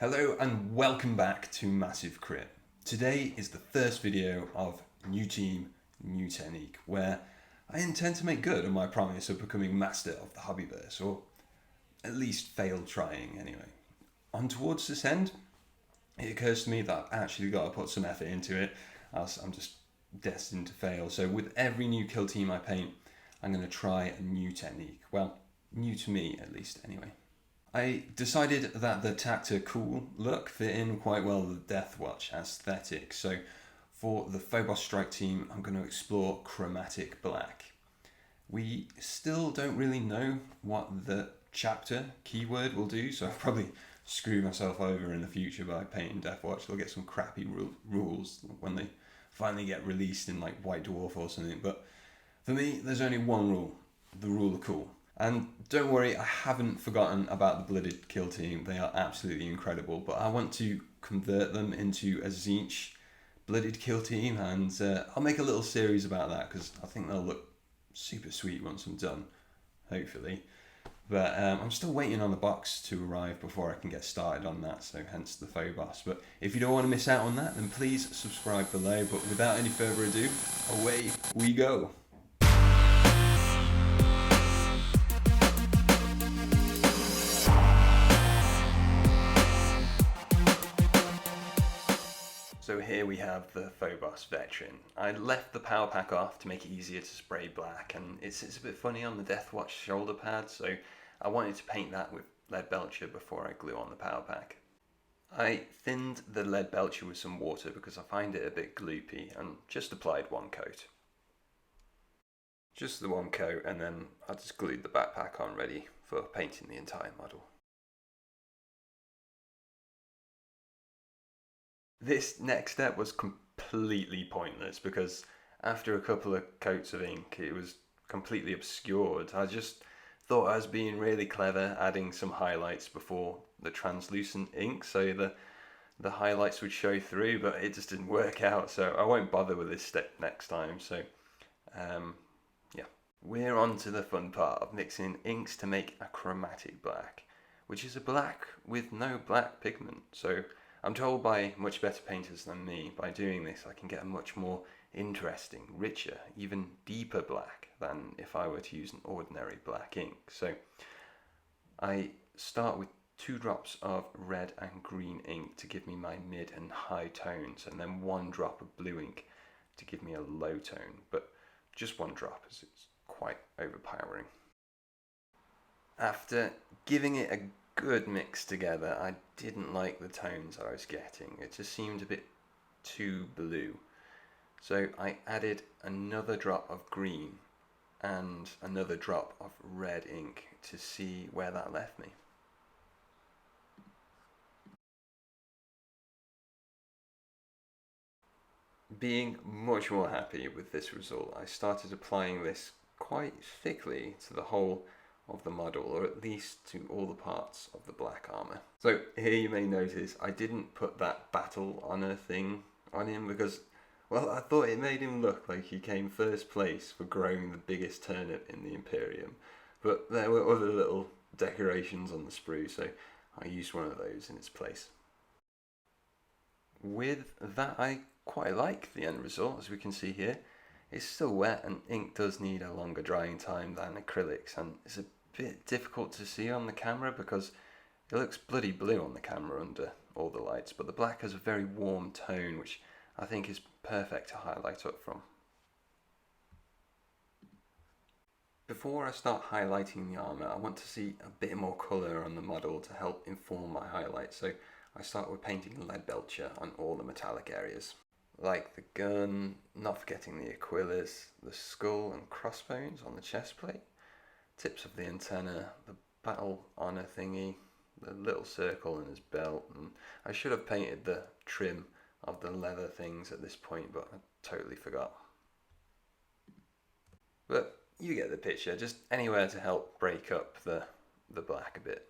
Hello and welcome back to Massive Crit. Today is the first video of New Team, New Technique, where I intend to make good on my promise of becoming master of the hobbyverse, or at least fail trying anyway. On towards this end, it occurs to me that I've actually got to put some effort into it, else I'm just destined to fail. So with every new kill team I paint, I'm going to try a new technique. Well, new to me at least anyway. I decided that the tactical look fit in quite well with the Deathwatch aesthetic, so for the Phobos Strike team I'm going to explore chromatic black. We still don't really know what the chapter keyword will do, so I'll probably screw myself over in the future by painting Deathwatch. They'll get some crappy rules when they finally get released in like White Dwarf or something, but for me there's only one rule, the rule of cool. And don't worry, I haven't forgotten about the Blooded Kill team. They are absolutely incredible, but I want to convert them into a Tzeentch Blooded Kill team, and I'll make a little series about that because I think they'll look super sweet once I'm done, hopefully. But I'm still waiting on the box to arrive before I can get started on that, so hence the Phobos. But if you don't want to miss out on that, then please subscribe below. But without any further ado, away we go. So here we have the Phobos Veteran. I left the power pack off to make it easier to spray black, and it's a bit funny on the Deathwatch shoulder pad, so I wanted to paint that with lead belcher before I glue on the power pack. I thinned the lead belcher with some water because I find it a bit gloopy, and just applied one coat. Just the one coat, and then I just glued the backpack on ready for painting the entire model. This next step was completely pointless because after a couple of coats of ink it was completely obscured. I just thought I was being really clever, adding some highlights before the translucent ink so the highlights would show through, but it just didn't work out, so I won't bother with this step next time. So yeah, we're on to the fun part of mixing inks to make a chromatic black, which is a black with no black pigment. So I'm told by much better painters than me, by doing this I can get a much more interesting, richer, even deeper black than if I were to use an ordinary black ink. So I start with 2 drops of red and green ink to give me my mid and high tones, and then 1 drop of blue ink to give me a low tone, but just 1 drop as it's quite overpowering. After giving it a good mix together, I didn't like the tones I was getting. It just seemed a bit too blue. So I added another drop of green and another drop of red ink to see where that left me. Being much more happy with this result, I started applying this quite thickly to the whole of the model, or at least to all the parts of the black armor. So here you may notice I didn't put that battle honor thing on him because, well, I thought it made him look like he came first place for growing the biggest turnip in the Imperium, but there were other little decorations on the sprue, so I used one of those in its place. With that, I quite like the end result, as we can see here. It's still wet and ink does need a longer drying time than acrylics, and it's a bit difficult to see on the camera because it looks bloody blue on the camera under all the lights, but the black has a very warm tone which I think is perfect to highlight up from. Before I start highlighting the armour, I want to see a bit more colour on the model to help inform my highlights, so I start with painting lead belcher on all the metallic areas, like the gun, not forgetting the aquillas, the skull and crossbones on the chest plate, tips of the antenna, the battle honor thingy, the little circle in his belt, and I should have painted the trim of the leather things at this point, but I totally forgot. But you get the picture, just anywhere to help break up the black a bit.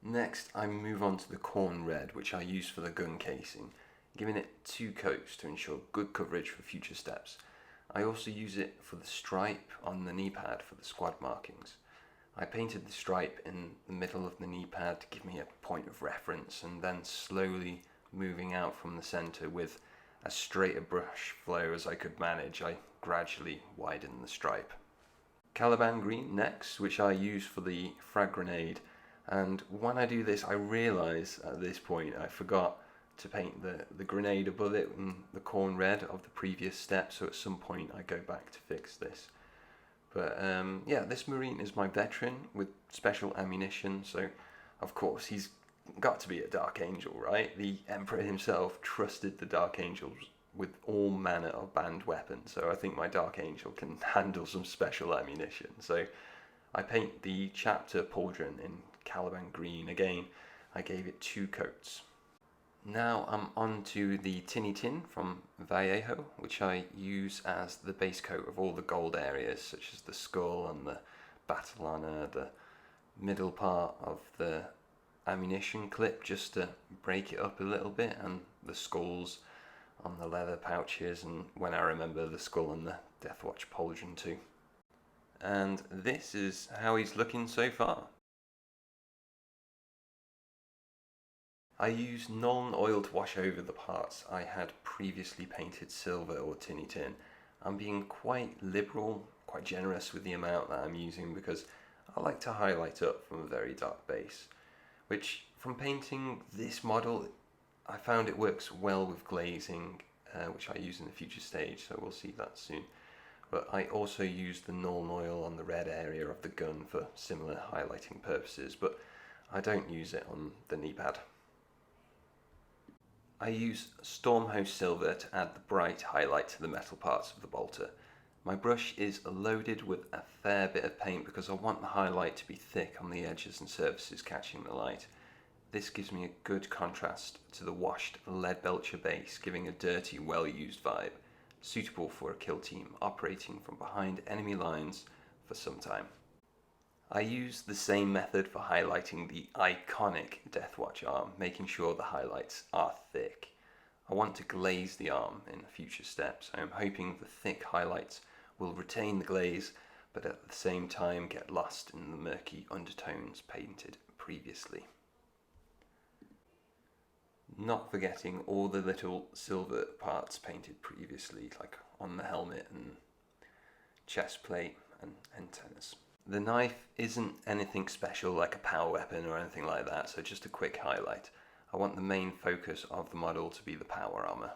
Next I move on to the corn red, which I use for the gun casing, giving it 2 coats to ensure good coverage for future steps. I also use it for the stripe on the knee pad for the squad markings. I painted the stripe in the middle of the knee pad to give me a point of reference, and then slowly moving out from the centre with as straight a brush flow as I could manage, I gradually widened the stripe. Caliban green next, which I use for the frag grenade, and when I do this I realise at this point I forgot to paint the grenade above it in the corn red of the previous step, so at some point I go back to fix this. But yeah, this Marine is my veteran with special ammunition, so of course he's got to be a Dark Angel, right? The Emperor himself trusted the Dark Angels with all manner of banned weapons, so I think my Dark Angel can handle some special ammunition. So I paint the chapter pauldron in Caliban green. Again, I gave it 2 coats. Now I'm on to the Tinny Tin from Vallejo, which I use as the base coat of all the gold areas, such as the skull and the battle honour, the middle part of the ammunition clip, just to break it up a little bit, and the skulls on the leather pouches, and when I remember, the skull and the Deathwatch pauldron too. And this is how he's looking so far. I use Nuln oil to wash over the parts I had previously painted silver or tinny tin. I'm being quite liberal, quite generous with the amount that I'm using because I like to highlight up from a very dark base, which from painting this model I found it works well with glazing, which I use in the future stage, so we'll see that soon. But I also use the Nuln oil on the red area of the gun for similar highlighting purposes, but I don't use it on the knee pad. I use Stormhouse Silver to add the bright highlight to the metal parts of the bolter. My brush is loaded with a fair bit of paint because I want the highlight to be thick on the edges and surfaces catching the light. This gives me a good contrast to the washed lead belcher base, giving a dirty, well-used vibe, suitable for a kill team operating from behind enemy lines for some time. I use the same method for highlighting the iconic Deathwatch arm, making sure the highlights are thick. I want to glaze the arm in future steps. I am hoping the thick highlights will retain the glaze, but at the same time get lost in the murky undertones painted previously. Not forgetting all the little silver parts painted previously, like on the helmet and chest plate and antennas. The knife isn't anything special like a power weapon or anything like that, so just a quick highlight. I want the main focus of the model to be the power armor.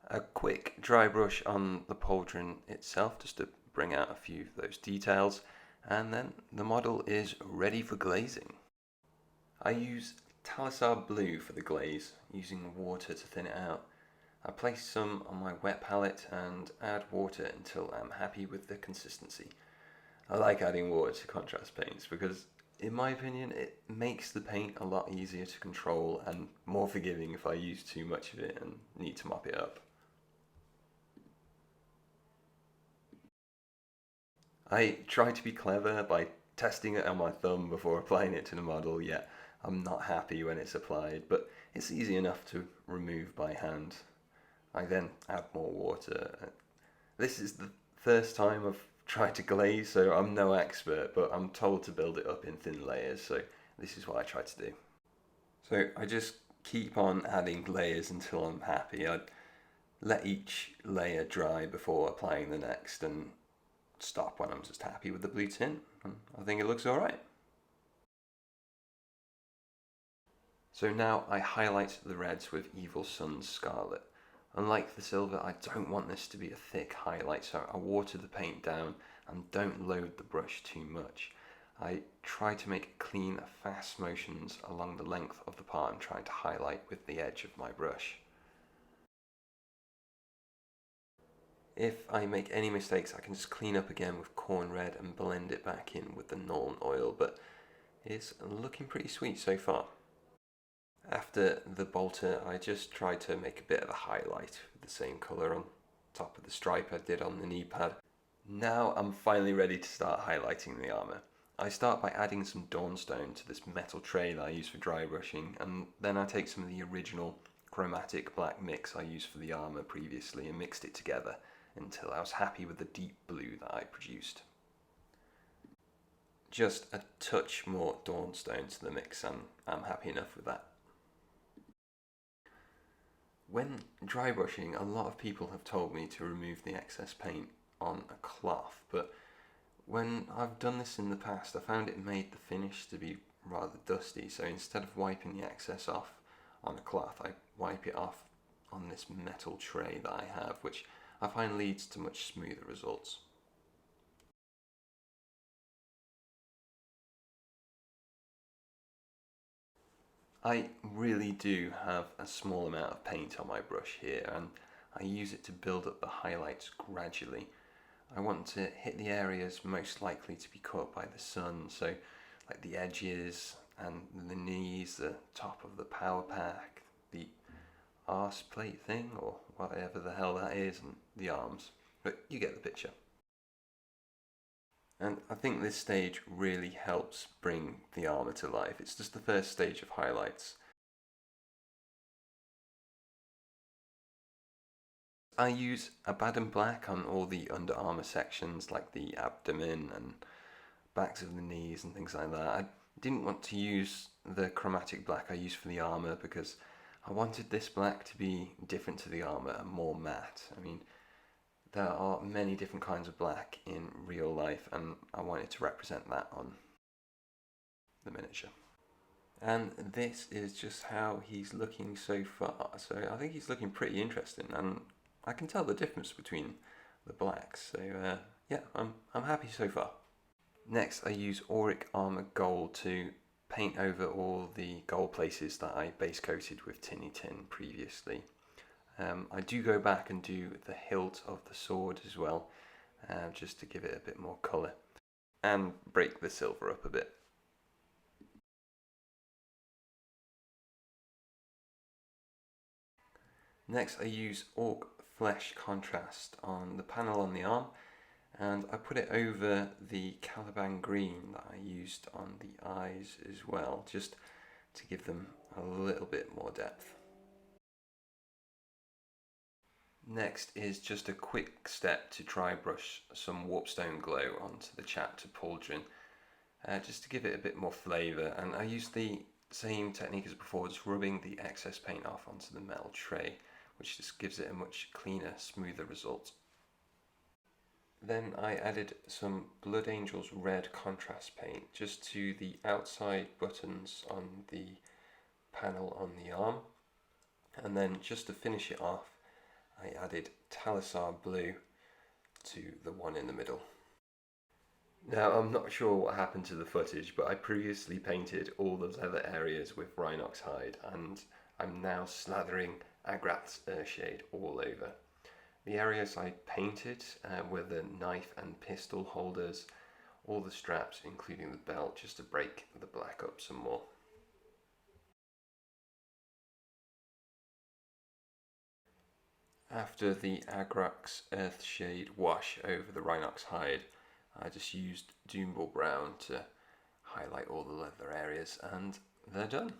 A quick dry brush on the pauldron itself just to bring out a few of those details, and then the model is ready for glazing. I use Talisar Blue for the glaze, using water to thin it out. I place some on my wet palette and add water until I'm happy with the consistency. I like adding water to contrast paints because, in my opinion, it makes the paint a lot easier to control and more forgiving if I use too much of it and need to mop it up. I try to be clever by testing it on my thumb before applying it to the model, yet I'm not happy when it's applied, but it's easy enough to remove by hand. I then add more water. This is the first time I've tried to glaze, so I'm no expert, but I'm told to build it up in thin layers, so this is what I try to do. So I just keep on adding layers until I'm happy. I let each layer dry before applying the next and stop when I'm just happy with the blue tint, and I think it looks alright. So now I highlight the reds with Evil Sun's Scarlet. Unlike the silver, I don't want this to be a thick highlight, so I water the paint down and don't load the brush too much. I try to make clean, fast motions along the length of the part I'm trying to highlight with the edge of my brush. If I make any mistakes, I can just clean up again with corn red and blend it back in with the Nuln oil, but it's looking pretty sweet so far. After the bolter, I just tried to make a bit of a highlight with the same colour on top of the stripe I did on the knee pad. Now I'm finally ready to start highlighting the armour. I start by adding some Dawnstone to this metal tray that I use for dry brushing, and then I take some of the original chromatic black mix I used for the armour previously and mixed it together until I was happy with the deep blue that I produced. just a touch more Dawnstone to the mix, and I'm happy enough with that. When dry brushing, a lot of people have told me to remove the excess paint on a cloth, but when I've done this in the past, I found it made the finish to be rather dusty, so instead of wiping the excess off on a cloth, I wipe it off on this metal tray that I have, which I find leads to much smoother results. I really do have a small amount of paint on my brush here, and I use it to build up the highlights gradually. I want to hit the areas most likely to be caught by the sun, so like the edges and the knees, the top of the power pack, the arse plate thing, or whatever the hell that is, and the arms. But you get the picture. And I think this stage really helps bring the armour to life. It's just the first stage of highlights. I use Abaddon Black on all the under armour sections, like the abdomen and backs of the knees and things like that. I didn't want to use the chromatic black I used for the armour because I wanted this black to be different to the armour and more matte. I mean, there are many different kinds of black in real life, and I wanted to represent that on the miniature. And this is just how he's looking so far. So I think he's looking pretty interesting, and I can tell the difference between the blacks. So yeah, I'm happy so far. Next, I use Auric Armour Gold to paint over all the gold places that I base coated with Tinny Tin previously. I do go back and do the hilt of the sword as well, just to give it a bit more colour and break the silver up a bit. Next, I use Orc Flesh Contrast on the panel on the arm, and I put it over the Caliban Green that I used on the eyes as well, just to give them a little bit more depth. Next is just a quick step to dry brush some Warpstone Glow onto the chapter pauldron, just to give it a bit more flavour, and I use the same technique as before, just rubbing the excess paint off onto the metal tray, which just gives it a much cleaner, smoother result. Then I added some Blood Angels Red contrast paint just to the outside buttons on the panel on the arm, and then just to finish it off, I added Talisar Blue to the one in the middle. Now, I'm not sure what happened to the footage, but I previously painted all those other areas with Rhinox hide, and I'm now slathering Agrath's Earthshade all over. The areas I painted were the knife and pistol holders, all the straps including the belt, just to break the black up some more. After the Agrax Earthshade wash over the Rhinox hide, I just used Doomball Brown to highlight all the leather areas, and they're done.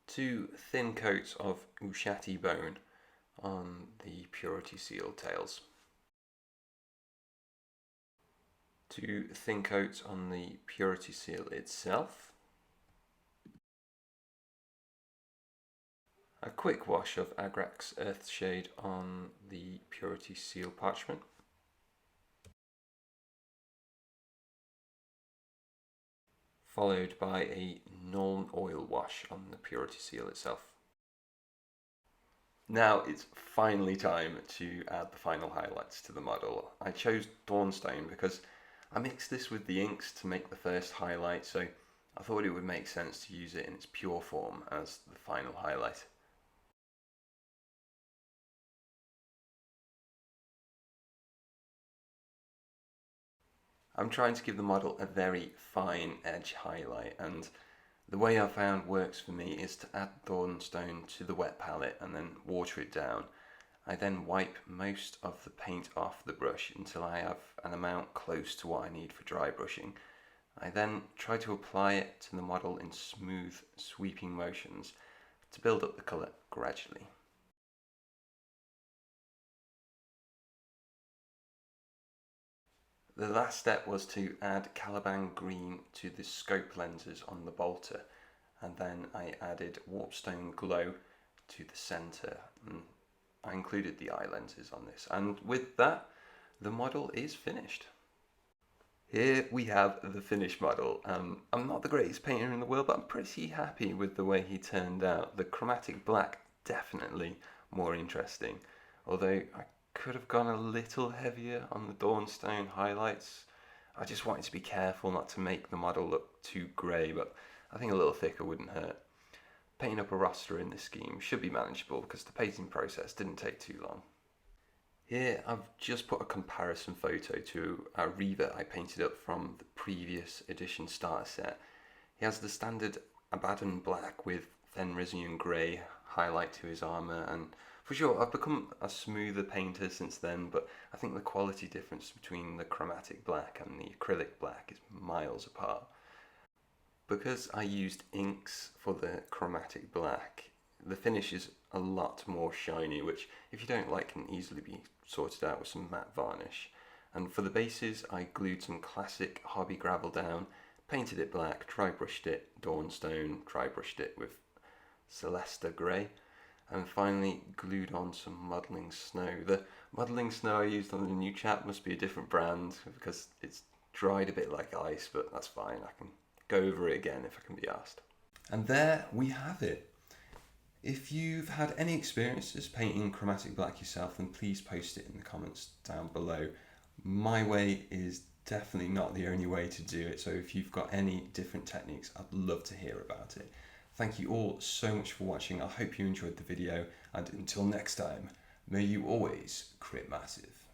Two thin coats of Ushati bone on the Purity Seal tails. Two thin coats on the Purity Seal itself. A quick wash of Agrax Earthshade on the Purity Seal parchment. Followed by a Nuln oil wash on the Purity Seal itself. Now it's finally time to add the final highlights to the model. I chose Dawnstone because I mixed this with the inks to make the first highlight, so I thought it would make sense to use it in its pure form as the final highlight. I'm trying to give the model a very fine edge highlight, and the way I found works for me is to add Dawnstone to the wet palette and then water it down. I then wipe most of the paint off the brush until I have an amount close to what I need for dry brushing. I then try to apply it to the model in smooth, sweeping motions to build up the colour gradually. The last step was to add Caliban green to the scope lenses on the bolter, and then I added Warpstone Glow to the centre. I included the eye lenses on this, and with that, the model is finished. Here we have the finished model. I'm not the greatest painter in the world, but I'm pretty happy with the way he turned out. The chromatic black, definitely more interesting, although I could have gone a little heavier on the Dawnstone highlights. I just wanted to be careful not to make the model look too grey, but I think a little thicker wouldn't hurt. Painting up a roster in this scheme should be manageable because the painting process didn't take too long. Here I've just put a comparison photo to a Reaver I painted up from the previous edition starter set. He has the standard Abaddon black with Fenrisian grey highlight to his armour, and for sure I've become a smoother painter since then, but I think the quality difference between the chromatic black and the acrylic black is miles apart. Because I used inks for the chromatic black, the finish is a lot more shiny, which if you don't like can easily be sorted out with some matte varnish. And for the bases I glued some classic hobby gravel down, painted it black, dry brushed it Dawnstone, dry brushed it with Celesta grey, and finally glued on some modelling snow. The modelling snow I used on the new chap must be a different brand because it's dried a bit like ice, but that's fine, I can go over it again if I can be asked. And there we have it. If you've had any experiences painting chromatic black yourself, then please post it in the comments down below. My way is definitely not the only way to do it, so if you've got any different techniques, I'd love to hear about it. Thank you all so much for watching. I hope you enjoyed the video, and until next time, may you always crit massive.